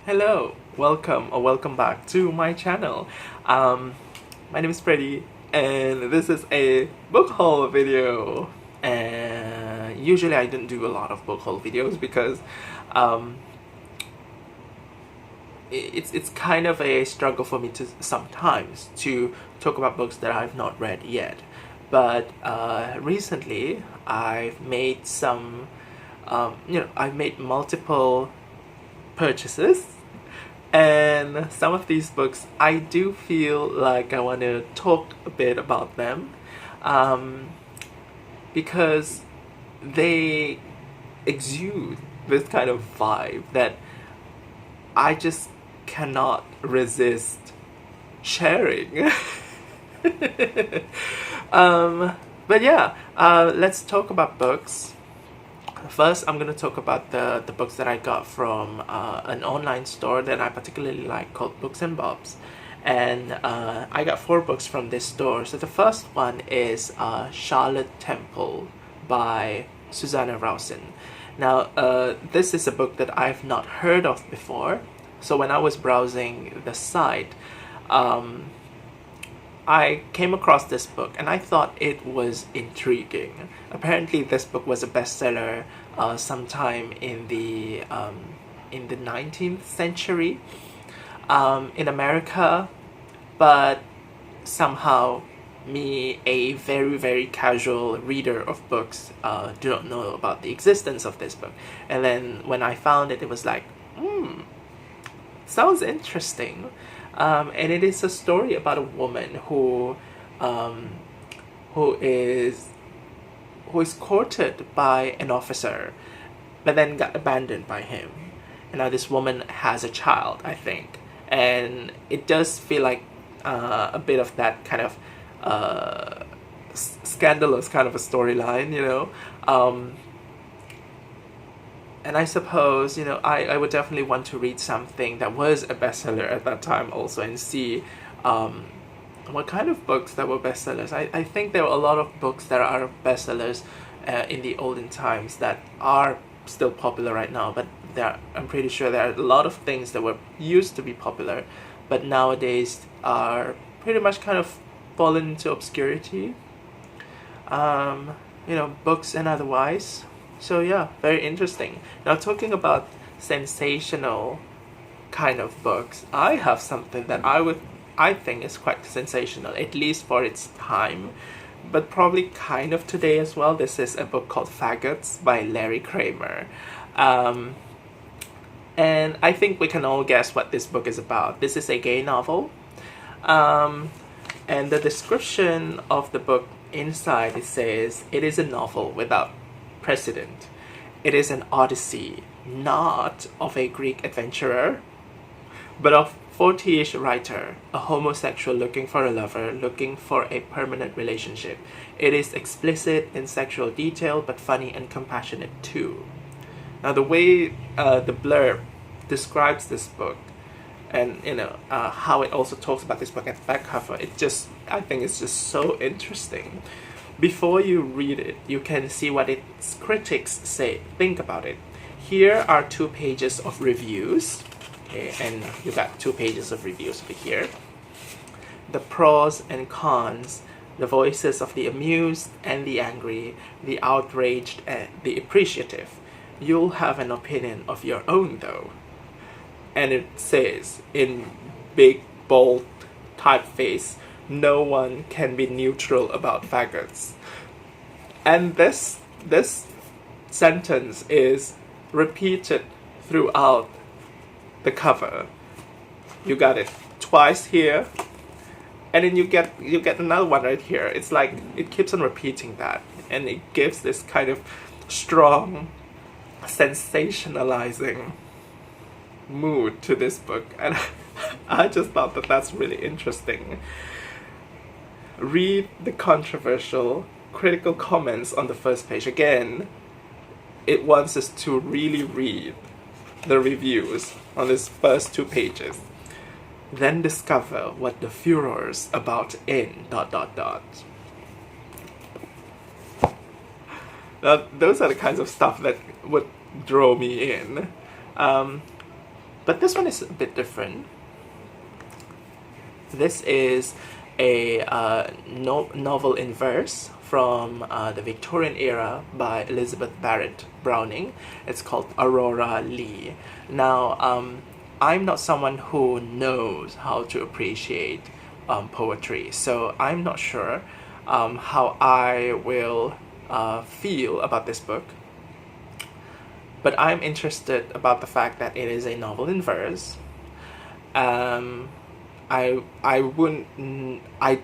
Hello, welcome back to my channel. My name is Freddy, and this is a book haul video. And usually I don't do a lot of book haul videos because it's kind of a struggle for me to sometimes to talk about books that I've not read yet. But recently I've made some, I've made multiple purchases, and some of these books I do feel like I want to talk a bit about them, because they exude this kind of vibe that I just cannot resist sharing. But yeah, let's talk about books. First, I'm going to talk about the books that I got from an online store that I particularly like called Books and Bobs. And I got 4 books from this store. So the first one is Charlotte Temple by Susanna Rowson. Now, this is a book that I've not heard of before. So when I was browsing the site, I came across this book and I thought it was intriguing. Apparently this book was a bestseller sometime in the 19th century in America, but somehow me, a very casual reader of books, do not know about the existence of this book. And then when I found it, it was like, sounds interesting. And it is a story about a woman who is courted by an officer, but then got abandoned by him. And now this woman has a child, I think, and it does feel like a bit of that kind of scandalous kind of a storyline, And I suppose, I would definitely want to read something that was a bestseller at that time also, and see what kind of books that were bestsellers. I think there were a lot of books that are bestsellers in the olden times that are still popular right now, but I'm pretty sure there are a lot of things that were used to be popular, but nowadays are pretty much kind of fallen into obscurity, books and otherwise. So yeah, very interesting. Now, talking about sensational kind of books, I have something that I think is quite sensational, at least for its time, but probably kind of today as well. This is a book called Faggots by Kramer. And I think we can all guess what this book is about. This is a gay novel. And the description of the book inside, it says, it is a novel without precedent. It is an odyssey, not of a Greek adventurer, but of 40-ish writer, a homosexual looking for a lover, looking for a permanent relationship. It is explicit in sexual detail, but funny and compassionate too. Now, the way the blurb describes this book, and how it also talks about this book at the back cover, I think it's just so interesting. Before you read it, you can see what its critics think about it. Here are 2 pages of reviews. Okay, and you got 2 pages of reviews over here. The pros and cons, the voices of the amused and the angry, the outraged and the appreciative. You'll have an opinion of your own though. And it says in big, bold typeface, no one can be neutral about faggots. And this sentence is repeated throughout the cover. You got it twice here, and then you get another one right here. It's like it keeps on repeating that, and it gives this kind of strong, sensationalizing mood to this book, and I just thought that that's really interesting. Read the controversial, critical comments on the first page. Again, it wants us to really read the reviews on these first 2 pages. Then discover what the furor's about in ... Now, those are the kinds of stuff that would draw me in. But this one is a bit different. This is a novel in verse from the Victorian era by Elizabeth Barrett Browning. It's called Aurora, Leigh. Now, I'm not someone who knows how to appreciate poetry, so I'm not sure how I will feel about this book. But I'm interested about the fact that it is a novel in verse. I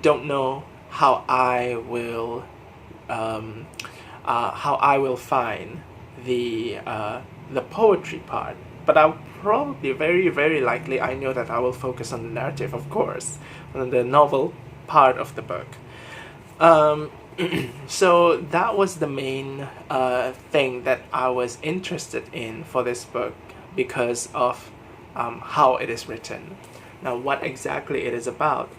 don't know how I will find the poetry part, but I'll probably very likely, I know that I will focus on the narrative, of course, on the novel part of the book. So that was the main thing that I was interested in for this book, because of how it is written. Now, what exactly it is about.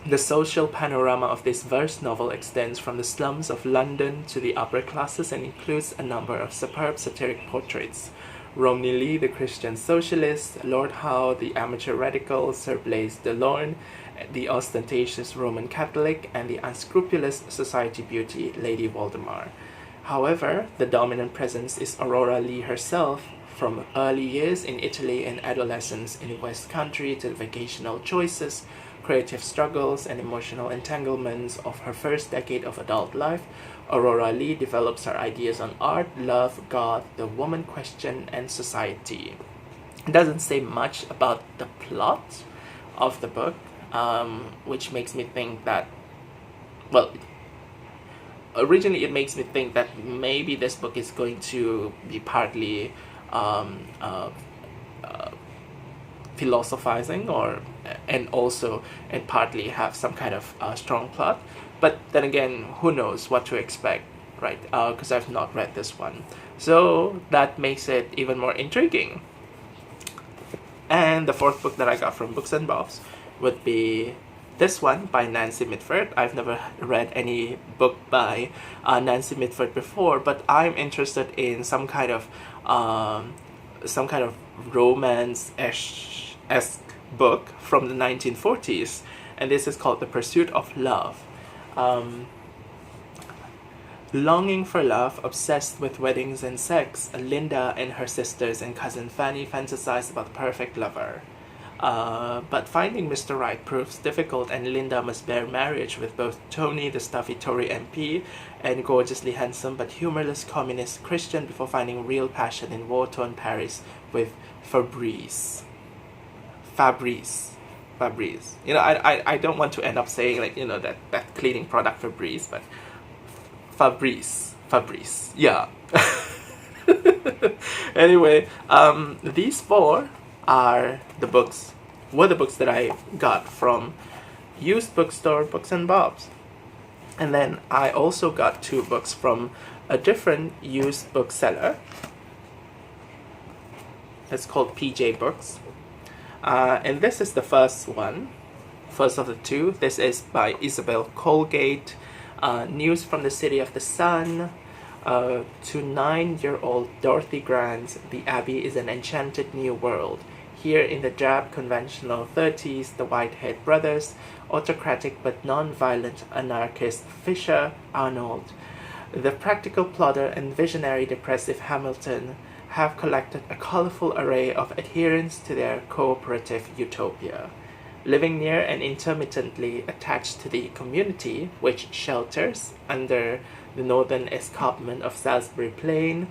The social panorama of this verse novel extends from the slums of London to the upper classes and includes a number of superb satiric portraits. Romney Lee, the Christian socialist, Lord Howe, the amateur radical, Sir Blaise de Lorne, the ostentatious Roman Catholic, and the unscrupulous society beauty, Lady Waldemar. However, the dominant presence is Aurora Leigh herself, from early years in Italy and adolescence in the West Country to the vocational choices, creative struggles, and emotional entanglements of her first decade of adult life. Aurora Leigh develops her ideas on art, love, God, the woman question, and society. It doesn't say much about the plot of the book, which makes me think that, well, originally it makes me think that maybe this book is going to be partly philosophizing, and partly have some kind of strong plot. But then again, who knows what to expect, right? Because I've not read this one, so that makes it even more intriguing. And the fourth book that I got from Books and Bobs would be this one by Nancy Mitford. I've never read any book by Nancy Mitford before, but I'm interested in some kind of romance-esque book from the 1940s, and this is called The Pursuit of Love. Longing for love, obsessed with weddings and sex, Linda and her sisters and cousin Fanny fantasize about the perfect lover. But finding Mr. Right proves difficult, and Linda must bear marriage with both Tony, the stuffy Tory MP, and gorgeously handsome but humorless communist Christian before finding real passion in war-torn Paris with Fabrice. You know, I don't want to end up saying, like, you know, that cleaning product Fabrice, but Fabrice, yeah. Anyway, these four were the books that I got from used bookstore Books and Bobs. And then I also got 2 books from a different used bookseller. It's called PJ Books. And this is the first of the 2. This is by Isabel Colegate. News from the City of the Sun. To 9-year-old Dorothy Grant, the Abbey is an enchanted new world. Here in the drab conventional 30s, the Whitehead brothers, autocratic but non-violent anarchist Fisher Arnold, the practical plodder and visionary depressive Hamilton, have collected a colorful array of adherents to their cooperative utopia. Living near and intermittently attached to the community, which shelters under the northern escarpment of Salisbury Plain,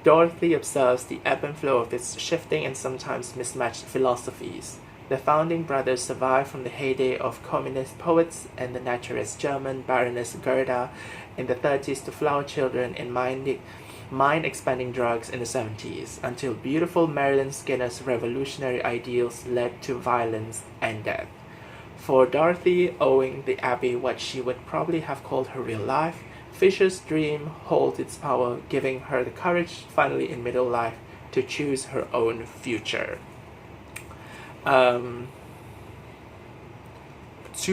Dorothy observes the ebb and flow of its shifting and sometimes mismatched philosophies. The founding brothers survived from the heyday of communist poets and the naturalist German Baroness Gerda in the 30s to flower children in mind-expanding drugs in the 70s, until beautiful Marilyn Skinner's revolutionary ideals led to violence and death. For Dorothy, owing the Abbey what she would probably have called her real life, Fisher's dream holds its power, giving her the courage, finally in middle life, to choose her own future. To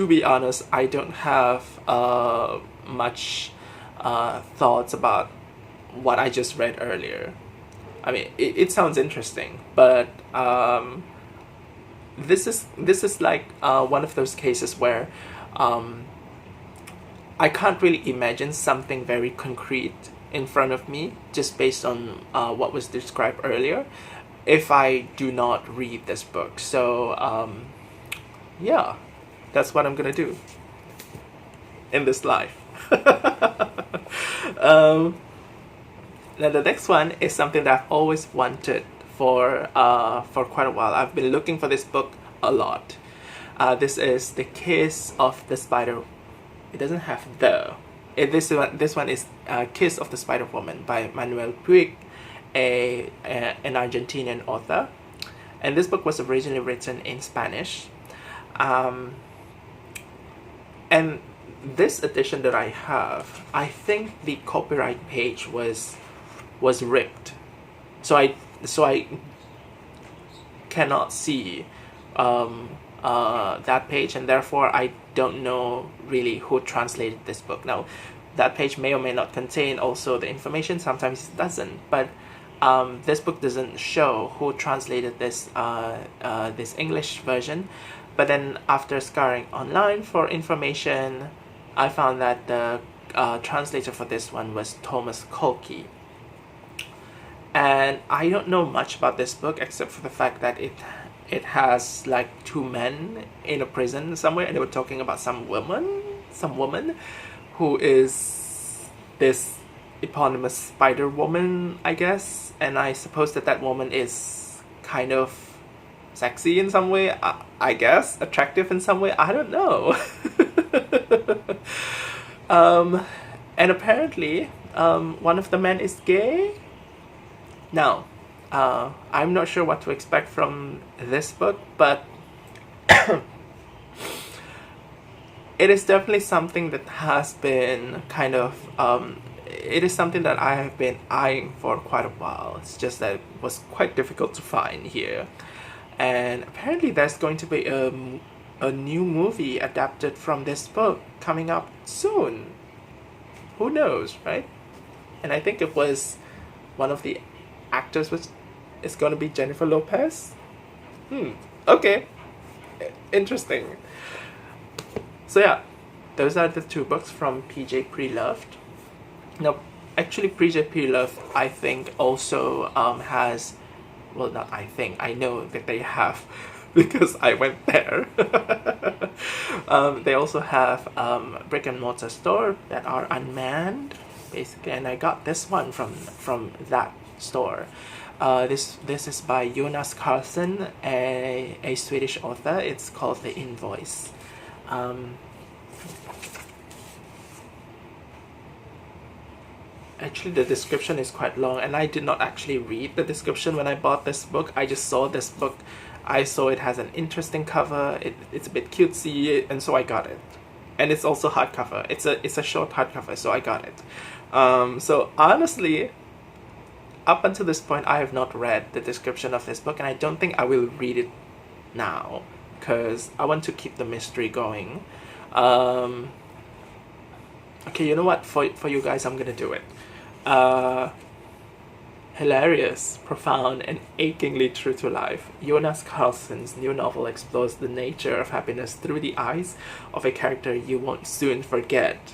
be honest, I don't have much thoughts about what I just read earlier. I mean, it sounds interesting, but this is like one of those cases where I can't really imagine something very concrete in front of me just based on what was described earlier if I do not read this book. So yeah, that's what I'm gonna do in this life. Now the next one is something that I've always wanted for quite a while. I've been looking for this book a lot. This is The Kiss of the Spider. It doesn't have the. This one is Kiss of the Spider Woman by Manuel Puig, an Argentinian author. And this book was originally written in Spanish. And this edition that I have, I think the copyright page was ripped. So I cannot see that page, and therefore I don't know really who translated this book. Now, that page may or may not contain also the information. Sometimes it doesn't, but this book doesn't show who translated this this English version. But then after scouring online for information, I found that the translator for this one was Thomas Colchie. And I don't know much about this book except for the fact that it has like two men in a prison somewhere, and they were talking about some woman who is this eponymous spider woman, I guess. And I suppose that woman is kind of sexy in some way, I guess, attractive in some way, I don't know. And apparently one of the men is gay. Now, I'm not sure what to expect from this book, but it is definitely something that has been kind of, it is something that I have been eyeing for quite a while. It's just that it was quite difficult to find here. And apparently there's going to be a new movie adapted from this book coming up soon. Who knows, right? And I think it was one of the actors was is going to be Jennifer Lopez. Okay, interesting. So yeah, those are the two books from PJ Pre-Loved. Now, actually, PJ Pre-Loved, I think, also has, well, not I think, I know that they have, because I went there. They also have brick and mortar store that are unmanned, basically, and I got this one from that store. This is by Jonas Karlsson, a Swedish author. It's called The Invoice. Actually, the description is quite long, and I did not actually read the description when I bought this book. I just saw this book. I saw it has an interesting cover. It's a bit cutesy, and so I got it. And it's also hardcover. It's a short hardcover, so I got it. So honestly, up until this point, I have not read the description of this book, and I don't think I will read it now, because I want to keep the mystery going. Okay, you know what? For you guys, I'm gonna do it. Hilarious, profound, and achingly true to life, Jonas Karlsson's new novel explores the nature of happiness through the eyes of a character you won't soon forget.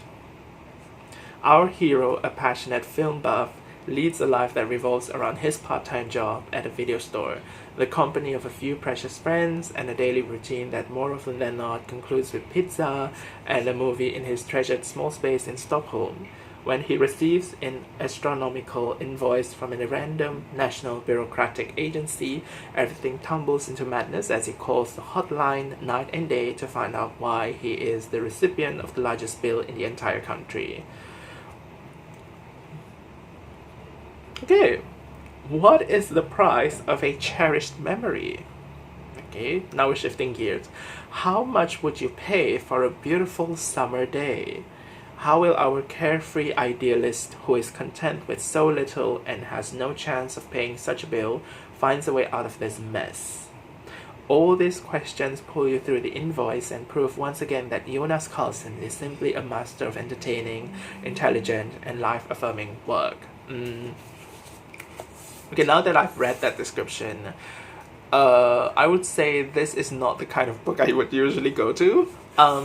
Our hero, a passionate film buff, leads a life that revolves around his part-time job at a video store, the company of a few precious friends, and a daily routine that more often than not concludes with pizza and a movie in his treasured small space in Stockholm. When he receives an astronomical invoice from a random national bureaucratic agency, everything tumbles into madness as he calls the hotline night and day to find out why he is the recipient of the largest bill in the entire country. Okay, what is the price of a cherished memory? Okay, now we're shifting gears. How much would you pay for a beautiful summer day? How will our carefree idealist, who is content with so little and has no chance of paying such a bill, finds a way out of this mess? All these questions pull you through the invoice and prove once again that Jonas Karlsson is simply a master of entertaining, intelligent, and life-affirming work. Okay, now that I've read that description, I would say this is not the kind of book I would usually go to,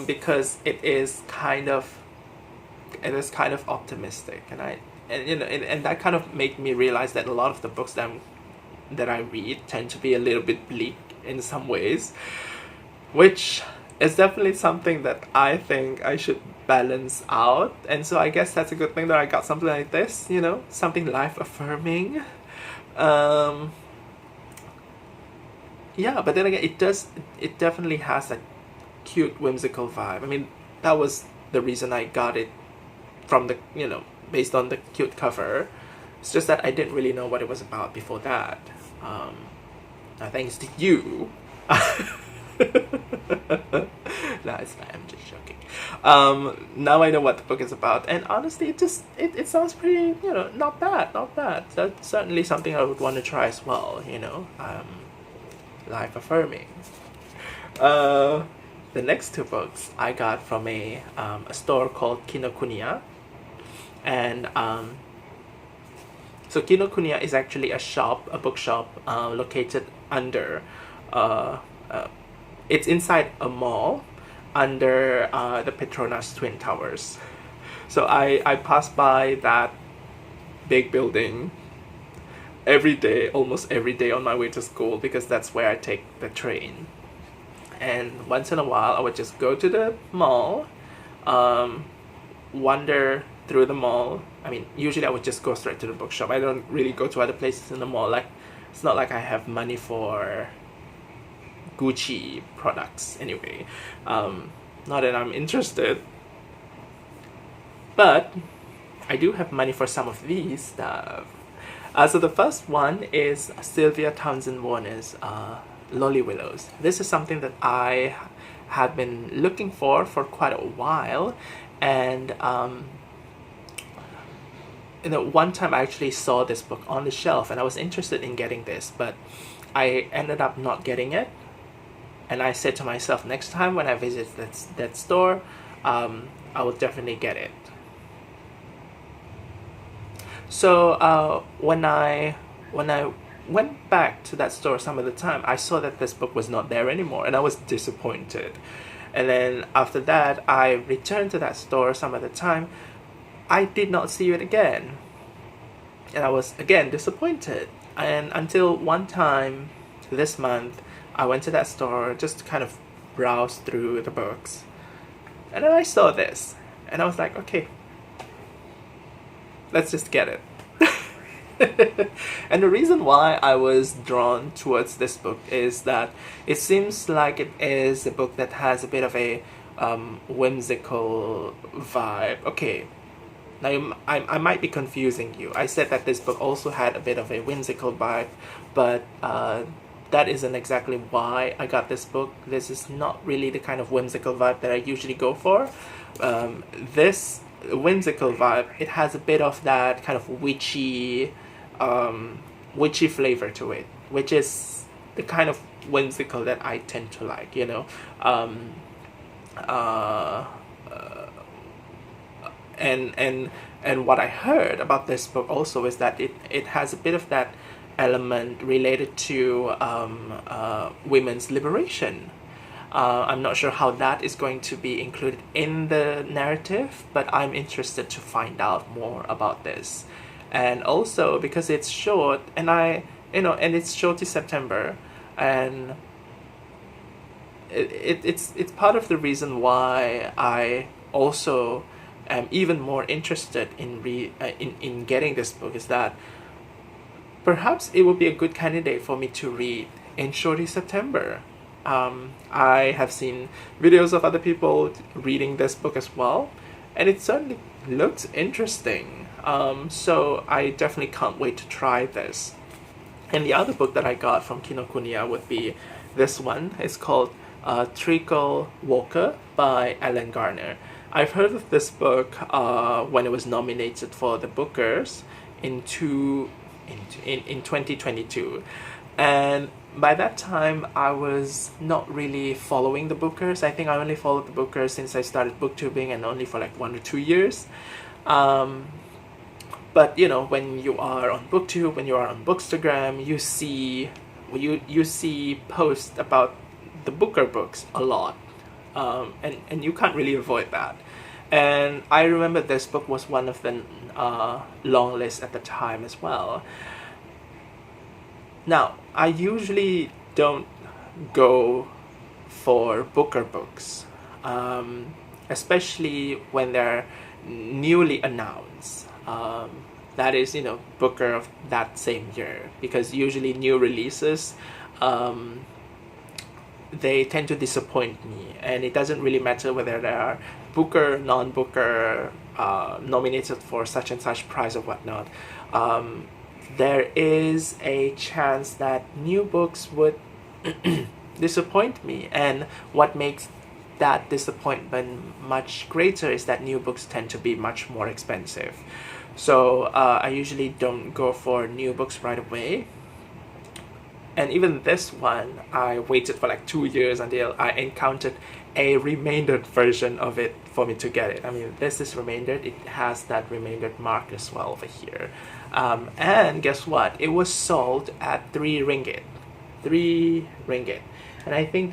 because it is kind of optimistic, and that kind of made me realize that a lot of the books that I read tend to be a little bit bleak in some ways, which is definitely something that I think I should balance out. And so I guess that's a good thing that I got something like this, something life affirming. Yeah, but then again, it definitely has a cute, whimsical vibe. I mean, that was the reason I got it from the, based on the cute cover. It's just that I didn't really know what it was about before that. Thanks to you. No, it's not, I'm just joking. Now I know what the book is about, and honestly, it sounds pretty, not bad. That's certainly something I would want to try as well, life affirming. The next two books I got from a store called Kinokuniya, and so Kinokuniya is actually a bookshop located under, it's inside a mall under the Petronas Twin Towers. So I pass by that big building almost every day on my way to school, because that's where I take the train. And once in a while, I would just go to the mall, wander through the mall. I mean, usually I would just go straight to the bookshop. I don't really go to other places in the mall. Like, it's not like I have money for Gucci products anyway. Not that I'm interested, but I do have money for some of these stuff. So the first one is Sylvia Townsend Warner's Lolly Willowes. This is something that I have been looking for quite a while, and one time I actually saw this book on the shelf and I was interested in getting this, but I ended up not getting it. And I said to myself, next time when I visit that store, I will definitely get it. So when I went back to that store some of the time, I saw that this book was not there anymore, and I was disappointed. And then after that, I returned to that store some of the time. I did not see it again, and I was again disappointed. And until one time this month, I went to that store just to kind of browse through the books, and then I saw this, and I was like, okay, let's just get it. And the reason why I was drawn towards this book is that it seems like it is a book that has a bit of a whimsical vibe. Okay, now I might be confusing you. I said that this book also had a bit of a whimsical vibe, but that isn't exactly why I got this book. This is not really the kind of whimsical vibe that I usually go for. This whimsical vibe, it has a bit of that kind of witchy flavor to it, which is the kind of whimsical that I tend to like, and what I heard about this book also is that it has a bit of that element related to women's liberation. I'm not sure how that is going to be included in the narrative, but I'm interested to find out more about this. And also because it's short, and it's short to September, and it's part of the reason why I also am even more interested in getting this book, is that perhaps it would be a good candidate for me to read in shorty September. I have seen videos of other people reading this book as well, and it certainly looks interesting. So I definitely can't wait to try this. And the other book that I got from Kinokuniya would be this one. It's called Treacle Walker by Alan Garner. I've heard of this book when it was nominated for the Bookers in 2022, and by that time I was not really following the Bookers. I think I only followed the Bookers since I started booktubing, and only for like 1 or 2 years. But you know, when you are on BookTube, when you are on Bookstagram, you see posts about the Booker books a lot, and you can't really avoid that. And I remember this book was one of the long list at the time as well. Now, I usually don't go for Booker books, especially when they're newly announced. That is, you know, Booker of that same year, because usually new releases, they tend to disappoint me, and it doesn't really matter whether they are Booker, non-Booker, nominated for such and such prize or whatnot. There is a chance that new books would disappoint me, and what makes that disappointment much greater is that new books tend to be much more expensive. So I usually don't go for new books right away. And even this one, I waited for like 2 years until I encountered a remaindered version of it for me to get it. I mean, this is remaindered. It has that remaindered mark as well over here. And guess what? It was sold at 3 ringgit. 3 ringgit. And I think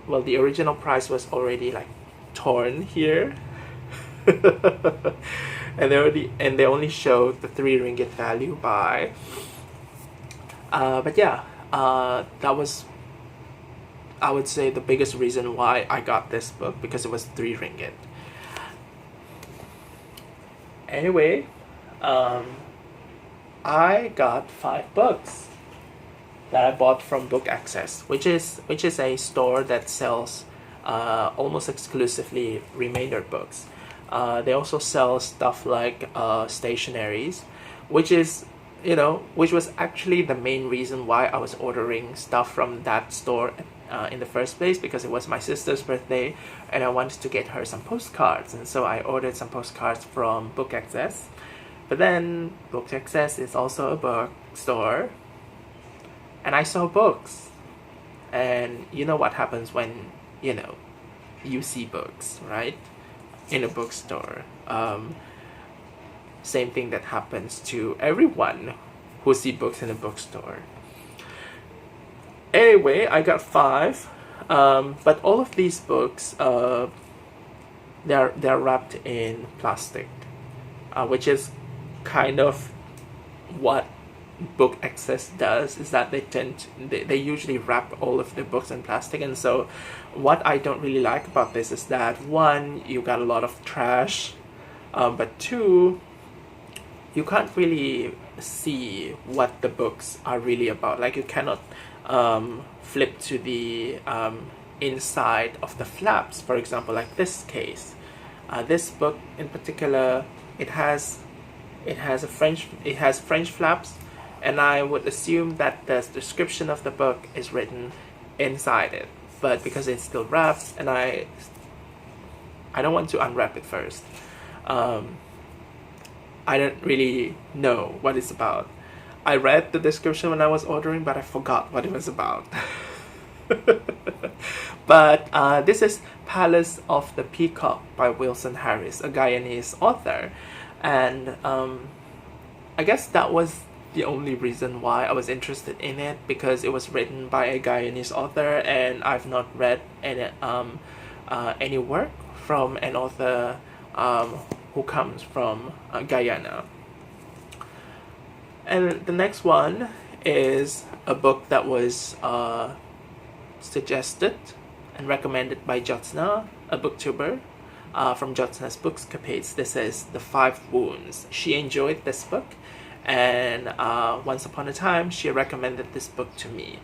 the original price was already like torn here. and they only showed the 3 ringgit value by. But yeah, that was, I would say, the biggest reason why I got this book, because it was 3 ringgit. Anyway, I got 5 books that I bought from Book Access, which is a store that sells almost exclusively remaindered books. They also sell stuff like stationaries, which was actually the main reason why I was ordering stuff from that store in the first place, because it was my sister's birthday and I wanted to get her some postcards, and so I ordered some postcards from Book Access. But then Book Access is also a bookstore, and I saw books, and you know what happens when you see books, right, in a bookstore. Same thing that happens to everyone who see books in a bookstore. Anyway, I got 5, but all of these books, they're wrapped in plastic, which is kind of what Book Access does, is that they usually wrap all of the books in plastic. And so what I don't really like about this is that, 1, you got a lot of trash, but 2, you can't really see what the books are really about. Like, you cannot flip to the inside of the flaps, for example, like this case. This book in particular, it has French flaps, and I would assume that the description of the book is written inside it, but because it's still wrapped, and I don't want to unwrap it first. I don't really know what it's about. I read the description when I was ordering, but I forgot what it was about. But this is Palace of the Peacock by Wilson Harris, a Guyanese author. And I guess that was the only reason why I was interested in it, because it was written by a Guyanese author, and I've not read any work from an author who comes from Guyana. And the next one is a book that was suggested and recommended by Jyotsna, a booktuber from Jyotsna's Bookscapades. This is The 5 Wounds. She enjoyed this book, and once upon a time she recommended this book to me.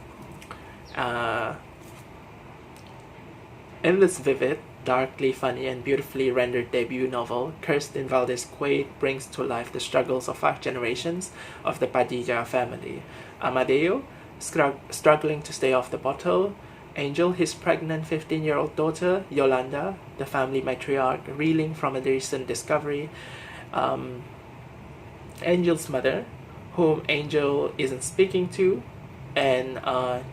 In this vivid, darkly funny and beautifully rendered debut novel, Kirstin Valdez Quade brings to life the struggles of 5 generations of the Padilla family. Amadeo, struggling to stay off the bottle; Angel, his pregnant 15-year-old daughter; Yolanda, the family matriarch, reeling from a recent discovery; Angel's mother, whom Angel isn't speaking to; and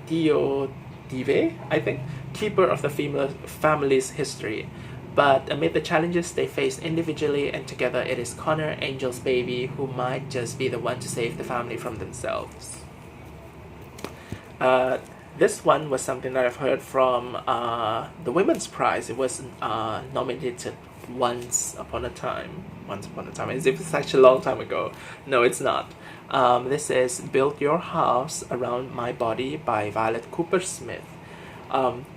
Dio Dive, I think, keeper of the family's history. But amid the challenges they face individually and together, it is Connor, Angel's baby, who might just be the one to save the family from themselves. This one was something that I've heard from the Women's Prize. It was nominated once upon a time, as if it's such a long time ago. No, it's not. This is Build Your House Around My Body by Violet Kupersmith.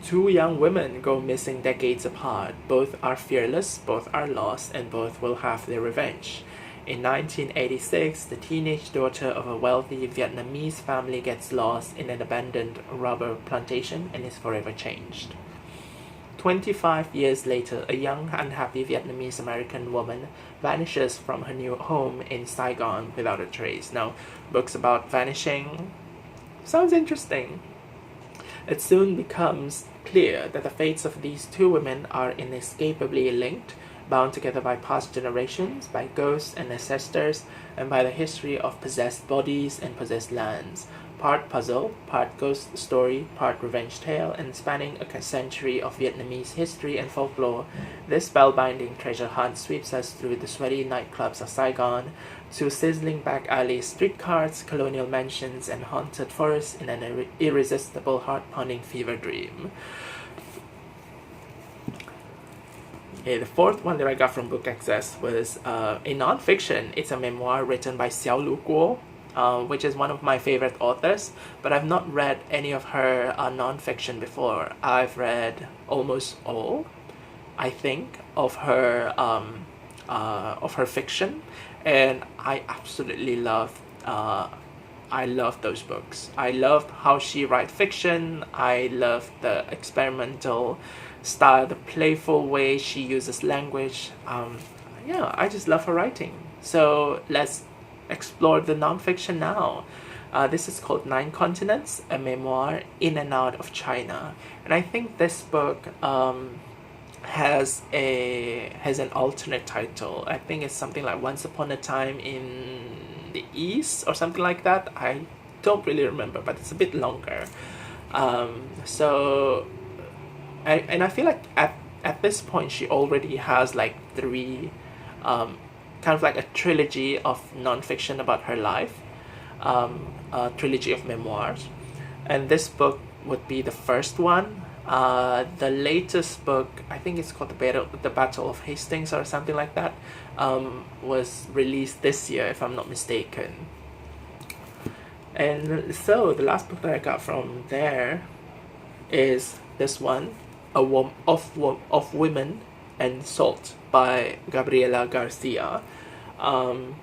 Two young women go missing decades apart. Both are fearless, both are lost, and both will have their revenge. In 1986, the teenage daughter of a wealthy Vietnamese family gets lost in an abandoned rubber plantation and is forever changed. 25 years later, a young, unhappy Vietnamese American woman vanishes from her new home in Saigon without a trace. Now, books about vanishing sounds interesting. It soon becomes clear that the fates of these two women are inescapably linked, bound together by past generations, by ghosts and ancestors, and by the history of possessed bodies and possessed lands. Part puzzle, part ghost story, part revenge tale, and spanning a century of Vietnamese history and folklore, this spellbinding treasure hunt sweeps us through the sweaty nightclubs of Saigon, to sizzling back alleys, streetcars, colonial mansions, and haunted forests in an irresistible, heart-pounding fever dream. Okay, the fourth one that I got from Book Access was a non-fiction. It's a memoir written by Xiaolu, which is one of my favorite authors, but I've not read any of her non-fiction before. I've read almost all, I think, of her fiction, and I absolutely love those books. I love how she writes fiction. I love the experimental style, the playful way she uses language. I just love her writing. So let's explore the nonfiction now. This is called Nine Continents, a memoir in and out of China. And I think this book has an alternate title. I think it's something like Once Upon a Time in the East or something like that. I don't really remember, but it's a bit longer. I feel like at this point she already has like three kind of like a trilogy of nonfiction about her life, a trilogy of memoirs, and this book would be the first one. The latest book, I think it's called the Battle of Hastings or something like that, was released this year, if I'm not mistaken. And so the last book that I got from there is this one, of Women and Salt by Gabriela Garcia. 5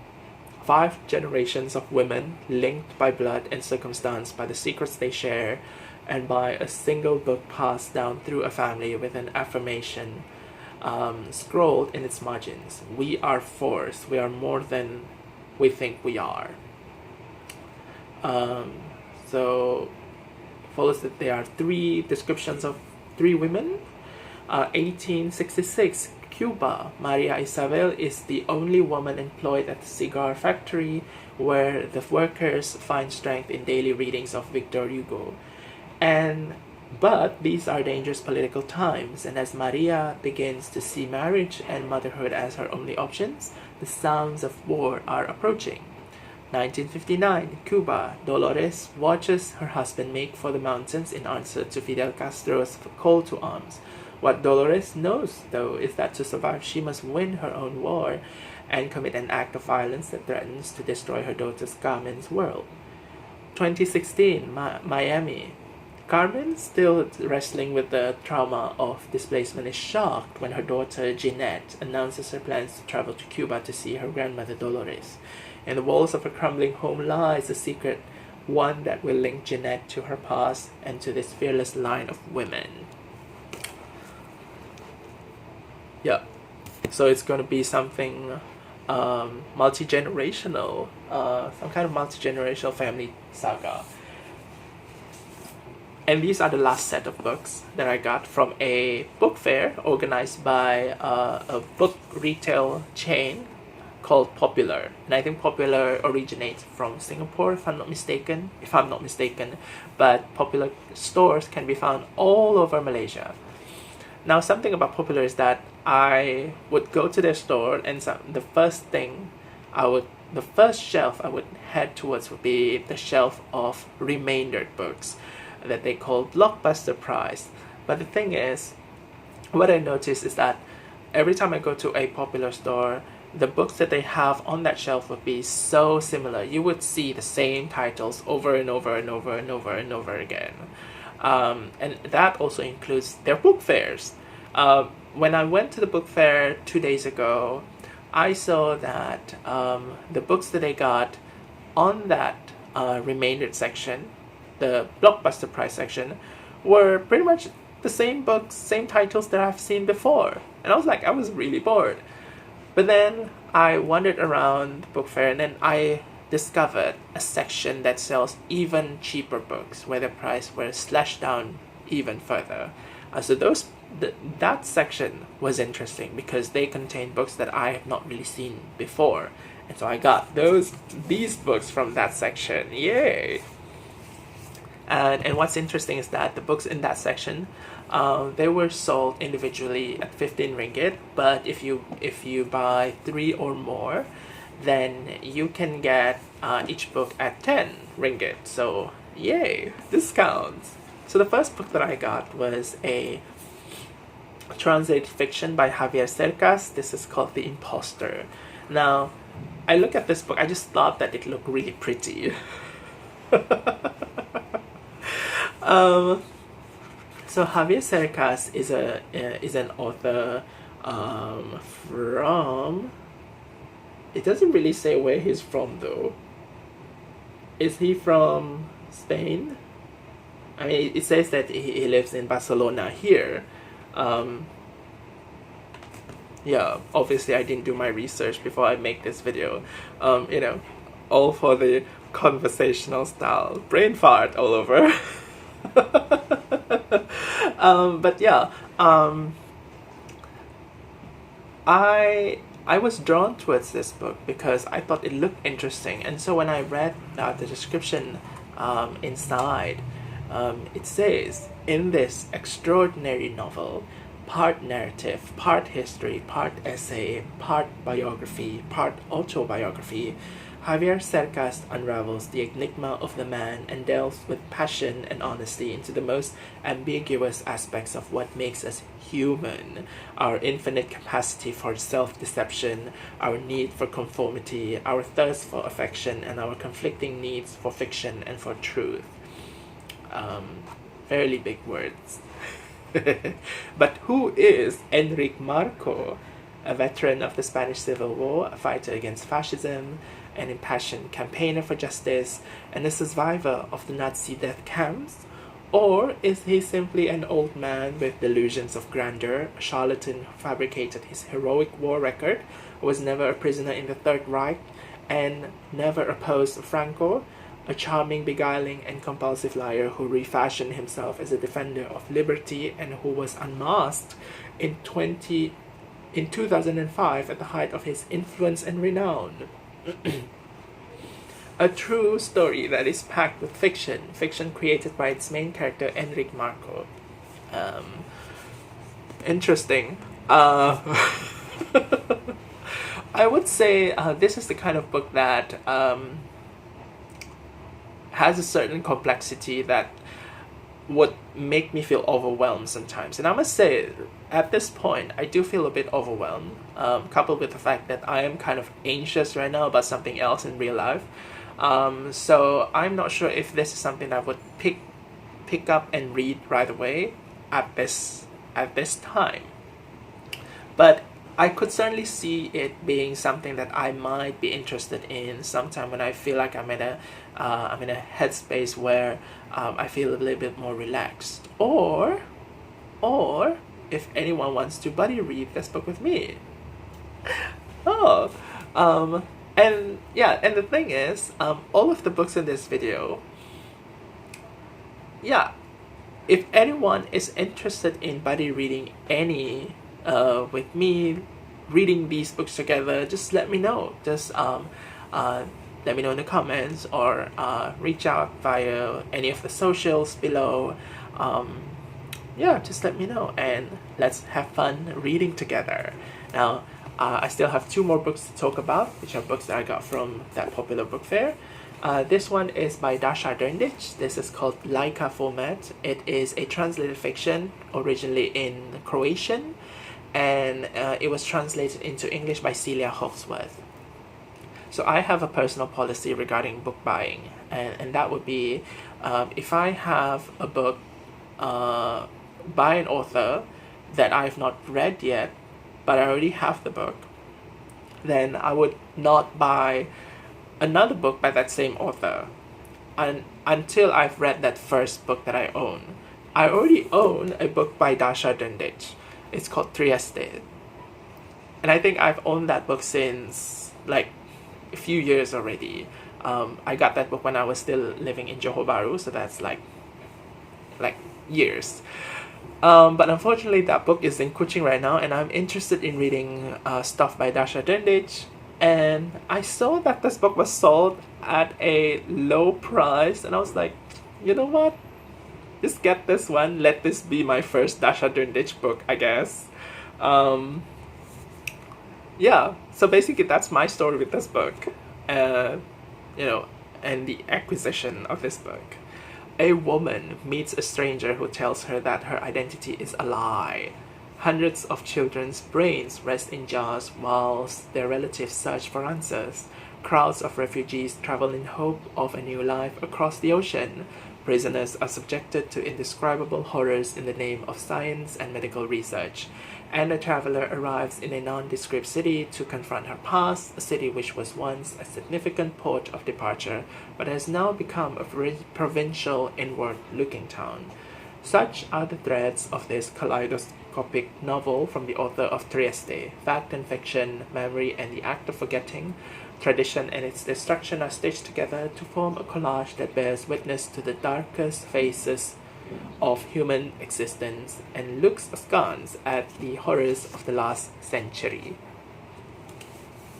generations of women linked by blood and circumstance, by the secrets they share, and by a single book passed down through a family with an affirmation scrolled in its margins. We are force. We are more than we think we are. So follows that there are 3 descriptions of 3 women. 1866, Cuba. Maria Isabel is the only woman employed at the cigar factory, where the workers find strength in daily readings of Victor Hugo. But these are dangerous political times, and as Maria begins to see marriage and motherhood as her only options, the sounds of war are approaching. 1959, Cuba. Dolores watches her husband make for the mountains in answer to Fidel Castro's call to arms. What Dolores knows, though, is that to survive she must win her own war and commit an act of violence that threatens to destroy her daughter Carmen's world. 2016, Miami. Carmen, still wrestling with the trauma of displacement, is shocked when her daughter Jeanette announces her plans to travel to Cuba to see her grandmother Dolores. In the walls of her crumbling home lies a secret, one that will link Jeanette to her past and to this fearless line of women. Yeah, so it's going to be something multi-generational, some kind of multi-generational family saga. And these are the last set of books that I got from a book fair organized by a book retail chain called Popular. And I think Popular originates from Singapore, if I'm not mistaken. But Popular stores can be found all over Malaysia. Now, something about Popular is that I would go to their store, and the first shelf I would head towards would be the shelf of remaindered books that they call blockbuster price. But the thing is, what I noticed is that every time I go to a Popular store, the books that they have on that shelf would be so similar. You would see the same titles over and over and over and over and over again. And that also includes their book fairs. When I went to the book fair 2 days ago, I saw that the books that I got on that remaindered section, the blockbuster price section, were pretty much the same books, same titles that I've seen before. And I was really bored. But then I wandered around the book fair, and then I discovered a section that sells even cheaper books, where the price were slashed down even further. That section was interesting because they contained books that I have not really seen before. And so I got these books from that section. Yay! And what's interesting is that the books in that section, they were sold individually at 15 ringgit, but if you buy 3 or more, then you can get each book at 10 ringgit. So yay, discounts. So the first book that I got was a translated fiction by Javier Cercas. This is called The Imposter. Now, I look at this book, I just thought that it looked really pretty. So Javier Cercas is an author from... It doesn't really say where he's from though. Is he from Spain? I mean, it says that he lives in Barcelona here. Yeah, obviously I didn't do my research before I make this video. All for the conversational style. Brain fart all over. But yeah, I was drawn towards this book because I thought it looked interesting, and so when I read the description inside, it says, in this extraordinary novel, part narrative, part history, part essay, part biography, part autobiography, Javier Cercas unravels the enigma of the man and delves with passion and honesty into the most ambiguous aspects of what makes us human, our infinite capacity for self-deception, our need for conformity, our thirst for affection, and our conflicting needs for fiction and for truth. Fairly big words. But who is Enrique Marco? A veteran of the Spanish Civil War, a fighter against fascism, an impassioned campaigner for justice, and a survivor of the Nazi death camps? Or is he simply an old man with delusions of grandeur, a charlatan who fabricated his heroic war record, who was never a prisoner in the Third Reich, and never opposed Franco, a charming, beguiling, and compulsive liar who refashioned himself as a defender of liberty and who was unmasked in 2005 at the height of his influence and renown? A true story that is packed with fiction created by its main character, Enrique Marco. Interesting. I would say this is the kind of book that has a certain complexity that would make me feel overwhelmed sometimes. And I must say, at this point, I do feel a bit overwhelmed, coupled with the fact that I am kind of anxious right now about something else in real life. So I'm not sure if this is something that I would pick up and read right away at this time. But I could certainly see it being something that I might be interested in sometime when I feel like I'm in a headspace where I feel a little bit more relaxed, or if anyone wants to buddy read this book with me. And the thing is, all of the books in this video, if anyone is interested in buddy reading any with me, reading these books together, just let me know. Just let me know in the comments, or reach out via any of the socials below. yeah, just let me know and let's have fun reading together. Now, I still have 2 more books to talk about, which are books that I got from that popular book fair. This one is by Dasha Drndic. This is called Laika Format. It is a translated fiction, originally in Croatian, and it was translated into English by Celia Hawksworth. So I have a personal policy regarding book buying, and that would be if I have a book by an author that I have not read yet, but I already have the book, then I would not buy another book by that same author until I've read that first book that I own. I already own a book by Dasha Drndic. It's called Trieste. And I think I've owned that book since like a few years already. I got that book when I was still living in Johor Bahru, so that's like years. But unfortunately, that book is in Kuching right now, and I'm interested in reading stuff by Dasha Drndic. And I saw that this book was sold at a low price, and I was like, you know what? Just get this one. Let this be my first Dasha Drndic book, I guess. Yeah, so basically that's my story with this book. And the acquisition of this book. A woman meets a stranger who tells her that her identity is a lie. Hundreds of children's brains rest in jars whilst their relatives search for answers. Crowds of refugees travel in hope of a new life across the ocean. Prisoners are subjected to indescribable horrors in the name of science and medical research. And a traveler arrives in a nondescript city to confront her past, a city which was once a significant port of departure, but has now become a provincial, inward-looking town. Such are the threads of this kaleidoscopic novel from the author of Trieste. Fact and fiction, memory and the act of forgetting, tradition and its destruction are stitched together to form a collage that bears witness to the darkest phases of human existence and looks askance at the horrors of the last century.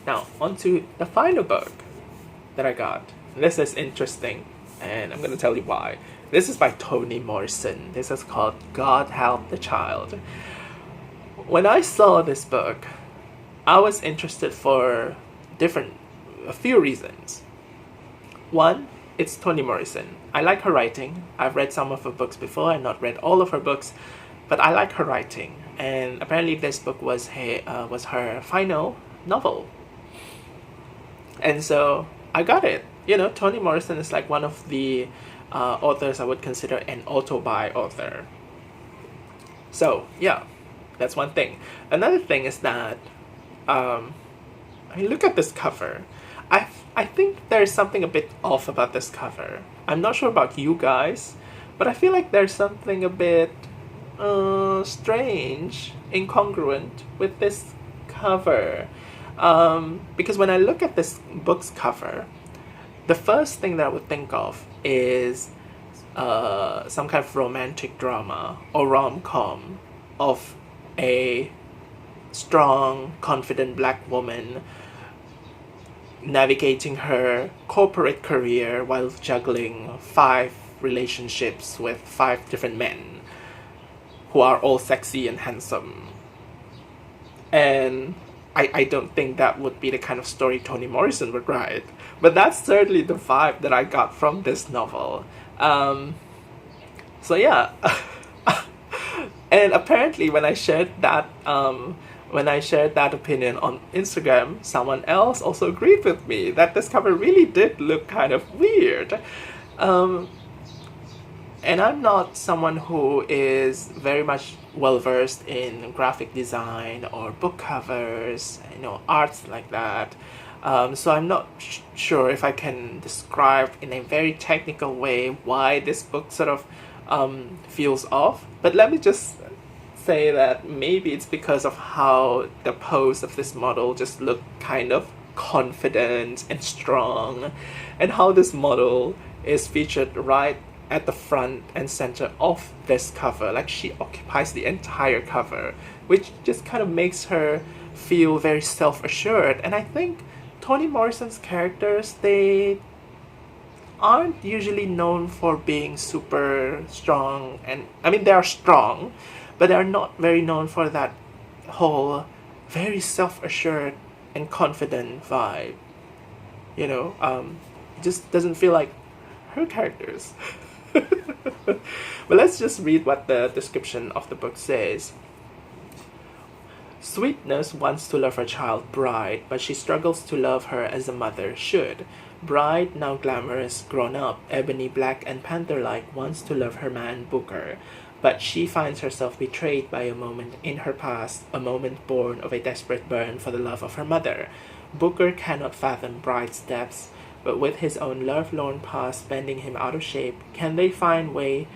Now, on to the final book that I got. This is interesting, and I'm going to tell you why. This is by Toni Morrison. This is called God Help the Child. When I saw this book, I was interested for a few reasons. One, it's Toni Morrison. I like her writing. I've read some of her books before. I've not read all of her books, but I like her writing. And apparently this book was her final novel. And so I got it. You know, Toni Morrison is like one of the authors I would consider an auto-buy author. So, yeah, that's one thing. Another thing is that, look at this cover. I think there's something a bit off about this cover. I'm not sure about you guys, but I feel like there's something a bit strange, incongruent with this cover. Because when I look at this book's cover, the first thing that I would think of is some kind of romantic drama or rom-com of a strong, confident black woman navigating her corporate career while juggling 5 relationships with 5 different men who are all sexy and handsome. And I don't think that would be the kind of story Toni Morrison would write. But that's certainly the vibe that I got from this novel. So yeah. And apparently when I shared that opinion on Instagram, someone else also agreed with me that this cover really did look kind of weird. And I'm not someone who is very much well-versed in graphic design or book covers, arts like that. So I'm not sure if I can describe in a very technical way why this book sort of feels off. But let me just say that maybe it's because of how the pose of this model just looked kind of confident and strong, and how this model is featured right at the front and center of this cover. Like, she occupies the entire cover, which just kind of makes her feel very self-assured. And I think Toni Morrison's characters, they aren't usually known for being super strong, and I mean they are strong, but they're not very known for that whole very self-assured and confident vibe. You know, it just doesn't feel like her characters. But let's just read what the description of the book says. Sweetness wants to love her child, Bride, but she struggles to love her as a mother should. Bride, now glamorous, grown up, ebony, black, and panther-like, wants to love her man, Booker, but she finds herself betrayed by a moment in her past, a moment born of a desperate burn for the love of her mother. Booker cannot fathom Bride's depths, but with his own love-lorn past bending him out of shape, can they find way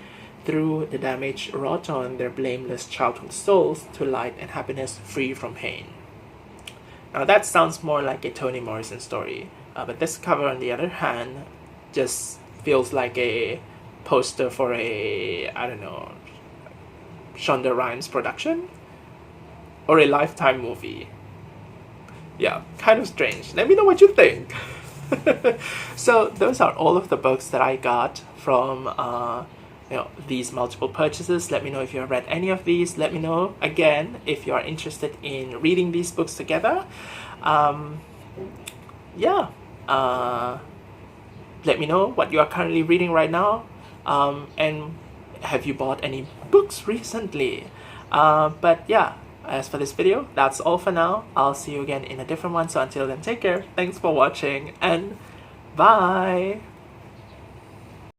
through the damage wrought on their blameless childhood souls to light and happiness free from pain? Now that sounds more like a Toni Morrison story, but this cover, on the other hand, just feels like a poster for a, I don't know, Shonda Rhimes production? Or a Lifetime movie. Yeah, kind of strange. Let me know what you think. So those are all of the books that I got from these multiple purchases. Let me know if you have read any of these. Let me know again if you are interested in reading these books together. Let me know what you are currently reading right now, and have you bought any books recently? But yeah, as for this video, that's all for now. I'll see you again in a different one, so until then, take care, thanks for watching, and bye!